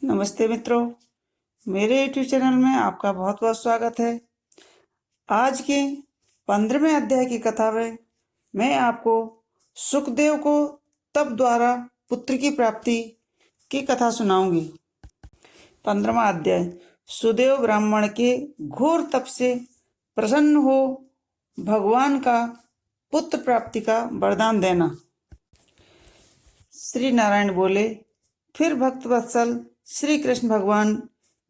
नमस्ते मित्रों, मेरे यूट्यूब चैनल में आपका बहुत बहुत स्वागत है। आज के 15वें अध्याय की कथा में मैं आपको सुखदेव को तप द्वारा पुत्र की प्राप्ति की कथा सुनाऊंगी। 15वां अध्याय, सुदेव ब्राह्मण के घोर तप से प्रसन्न हो भगवान का पुत्र प्राप्ति का वरदान देना। श्री नारायण बोले, फिर भक्त वत्सल श्री कृष्ण भगवान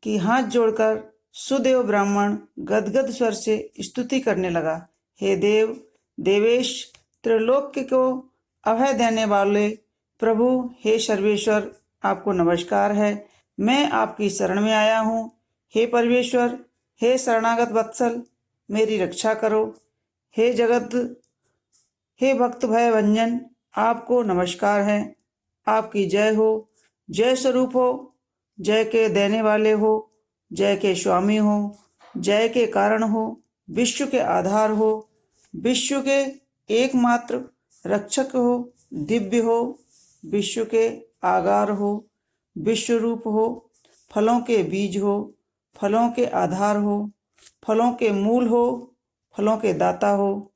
की हाथ जोड़कर सुदेव ब्राह्मण गदगद स्वर से स्तुति करने लगा। हे देव, देवेश, त्रिलोक्य को अभय देने वाले प्रभु, हे सर्वेश्वर, आपको नमस्कार है। मैं आपकी शरण में आया हूँ। हे परमेश्वर, हे शरणागत वत्सल, मेरी रक्षा करो। हे जगत, हे भक्त भय भंजन, आपको नमस्कार है। आपकी जय हो, जय स्वरूप हो, जय के देने वाले हो, जय के स्वामी हो, जय के कारण हो, विश्व के आधार हो, विश्व के एकमात्र रक्षक हो, दिव्य हो, विश्व के आगार हो, विश्व रूप हो, फलों के बीज हो, फलों के आधार हो, फलों के मूल हो, फलों के दाता हो,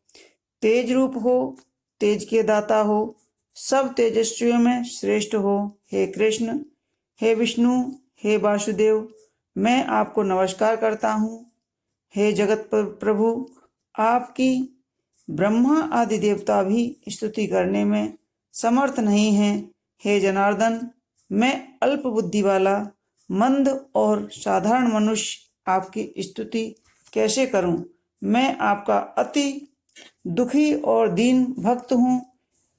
तेज रूप हो, तेज के दाता हो, सब तेजस्वियों में श्रेष्ठ हो। हे कृष्ण, हे विष्णु, हे वासुदेव, मैं आपको नमस्कार करता हूँ। हे जगत प्रभु, आपकी ब्रह्मा आदि देवता भी स्तुति करने में समर्थ नहीं हैं। हे जनार्दन, मैं अल्प बुद्धि वाला, मंद और साधारण मनुष्य आपकी स्तुति कैसे करूं? मैं आपका अति दुखी और दीन भक्त हूँ।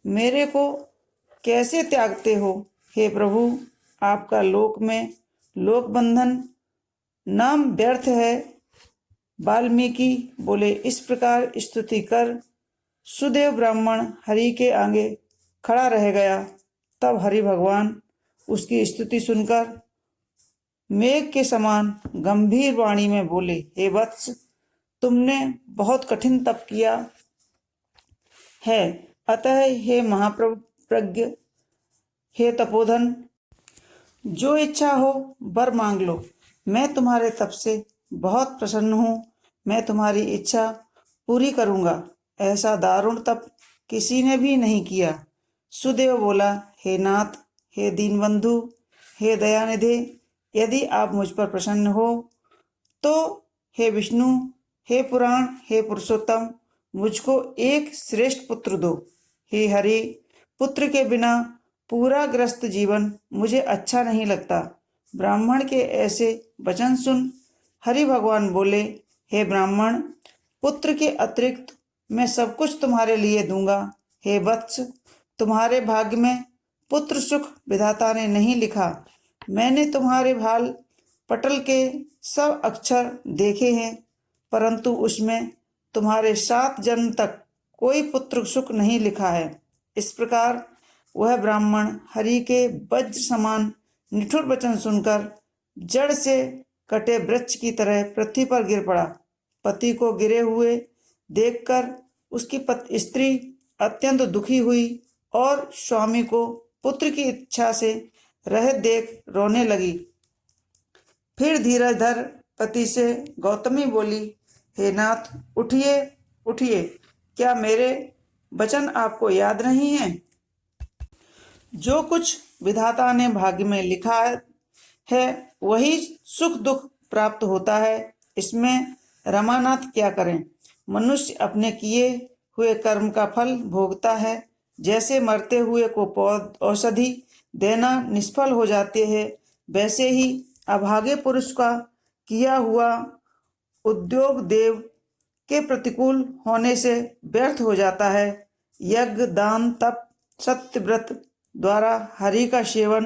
मेरे को कैसे त्यागते हो? हे प्रभु, आपका लोक में लोक बंधन नाम व्यर्थ है। वाल्मीकि बोले, इस प्रकार स्तुति कर सुदेव ब्राह्मण हरि के आगे खड़ा रह गया। तब हरि भगवान उसकी स्तुति सुनकर मेघ के समान गंभीर वाणी में बोले, हे वत्स, तुमने बहुत कठिन तप किया है। अतः हे महाप्रज्ञ, हे तपोधन, जो इच्छा हो वर मांग लो। मैं तुम्हारे तप से बहुत प्रसन्न हूँ। मैं तुम्हारी इच्छा पूरी करूँगा। ऐसा दारुण तप किसी ने भी नहीं किया। सुदेव बोला, हे नाथ, हे दीनबंधु, हे दयानिधे, यदि आप मुझ पर प्रसन्न हो तो हे विष्णु, हे पुराण, हे पुरुषोत्तम, मुझको एक श्रेष्ठ पुत्र दो। हे हरि, पुत्र के बिना पूरा ग्रस्त जीवन मुझे अच्छा नहीं लगता। ब्राह्मण के ऐसे वचन सुन हरि भगवान बोले, हे ब्राह्मण, पुत्र के अतिरिक्त मैं सब कुछ तुम्हारे लिए दूंगा। हे वत्स, तुम्हारे भाग्य में पुत्र सुख विधाता ने नहीं लिखा। मैंने तुम्हारे भाल पटल के सब अक्षर देखे हैं, परंतु उसमें तुम्हारे 7 जन्म तक कोई पुत्र सुख नहीं लिखा है। इस प्रकार वह ब्राह्मण हरि के वज्र समान निठुर वचन सुनकर जड़ से कटे वृक्ष की तरह पृथ्वी पर गिर पड़ा। पति को गिरे हुए देखकर उसकी स्त्री अत्यंत दुखी हुई और स्वामी को पुत्र की इच्छा से रहित देख रोने लगी। फिर धीरज धर पति से गौतमी बोली, हे नाथ, उठिए उठिए, क्या मेरे वचन आपको याद नहीं है? जो कुछ विधाता ने भाग्य में लिखा है वही सुख दुख प्राप्त होता है। इसमें रमानाथ क्या करें? मनुष्य अपने किए हुए कर्म का फल भोगता है। जैसे मरते हुए को औषधि देना निष्फल हो जाते हैं, वैसे ही अभागे पुरुष का किया हुआ उद्योग देव के प्रतिकूल होने से व्यर्थ हो जाता है। यज्ञ, दान, तप, सत्य, व्रत द्वारा हरि का सेवन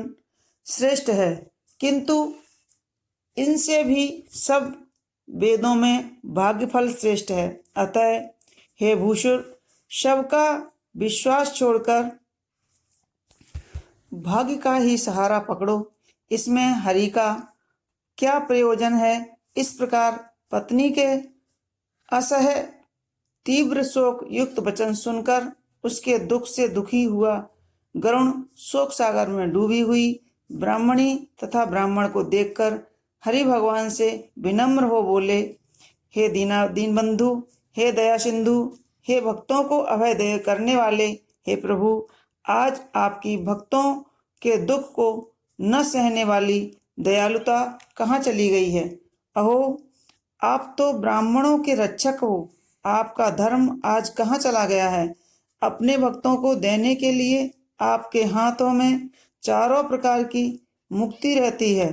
श्रेष्ठ है, किंतु इनसे भी सब वेदों में भाग्यफल श्रेष्ठ है। अतः हे भूषुर, सबका विश्वास छोड़कर भाग्य का ही सहारा पकड़ो। इसमें हरि का क्या प्रयोजन है? इस प्रकार पत्नी के असह्य तीव्र शोक युक्त वचन सुनकर उसके दुख से दुखी हुआ गरुण शोक सागर में डूबी हुई ब्राह्मणी तथा ब्राह्मण को देखकर हरि भगवान से विनम्र हो बोले, हे दीनबंधु, हे दया सिंधु, हे भक्तों को अभय दे करने वाले, हे प्रभु, आज आपकी भक्तों के दुख को न सहने वाली दयालुता कहाँ चली गई है। अहो, आप तो ब्राह्मणों के रक्षक हो, आपका धर्म आज कहाँ चला गया है। अपने भक्तों को देने के लिए आपके हाथों में चारों प्रकार की मुक्ति रहती है,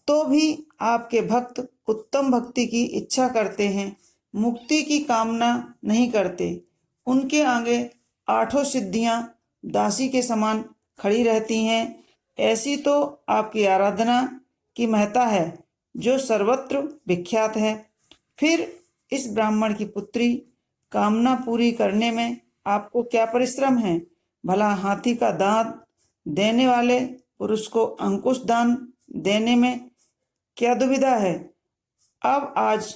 तो भी आपके भक्त उत्तम भक्ति की इच्छा करते हैं, मुक्ति की कामना नहीं करते। उनके आगे आठों सिद्धियां दासी के समान खड़ी रहती हैं। ऐसी तो आपकी आराधना की महत्ता है जो सर्वत्र विख्यात है। फिर इस ब्राह्मण की पुत्री कामना पूरी करने में आपको क्या परिश्रम है। भला हाथी का दांत देने वाले पुरुष को अंकुश दान देने में क्या दुविधा है। अब आज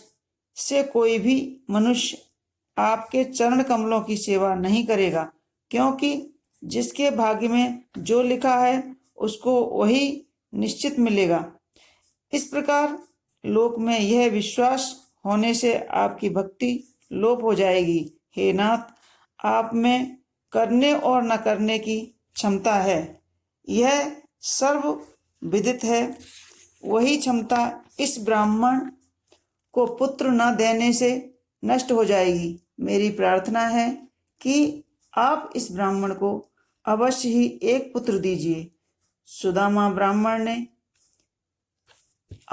से कोई भी मनुष्य आपके चरण कमलों की सेवा नहीं करेगा, क्योंकि जिसके भाग्य में जो लिखा है उसको वही निश्चित मिलेगा। इस प्रकार लोक में यह विश्वास होने से आपकी भक्ति लोप हो जाएगी। हे नाथ, आप में करने और न करने की क्षमता है, यह सर्व विदित है। वही क्षमता इस ब्राह्मण को पुत्र न देने से नष्ट हो जाएगी। मेरी प्रार्थना है कि आप इस ब्राह्मण को अवश्य ही एक पुत्र दीजिए। सुदामा ब्राह्मण ने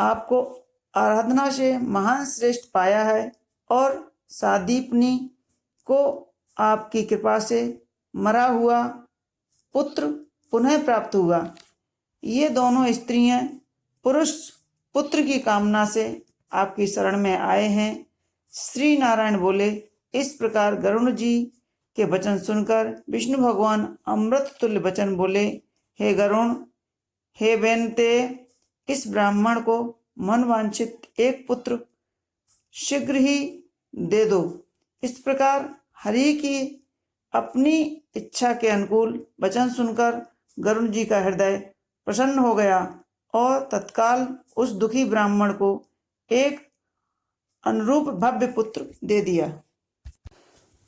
आपको आराधना से महान श्रेष्ठ पाया है और सादीपनी को आपकी कृपा से मरा हुआ पुत्र पुनः प्राप्त हुआ। ये दोनों स्त्रियां पुरुष पुत्र की कामना से आपकी शरण में आए हैं। श्री नारायण बोले, इस प्रकार गरुड़ जी के वचन सुनकर विष्णु भगवान अमृत तुल्य वचन बोले, हे गरुण, हे बेनते, इस ब्राह्मण को मन वांछित एक पुत्र शीघ्र ही दे दो। इस प्रकार हरि की अपनी इच्छा के अनुकूल वचन सुनकर गरुड़ जी का हृदय प्रसन्न हो गया और तत्काल उस दुखी ब्राह्मण को एक अनुरूप भव्य पुत्र दे दिया।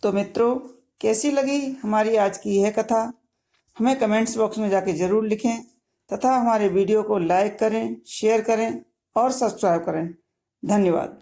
तो मित्रों, कैसी लगी हमारी आज की यह कथा, हमें कमेंट्स बॉक्स में जाके ज़रूर लिखें तथा हमारे वीडियो को लाइक करें, शेयर करें और सब्सक्राइब करें। धन्यवाद।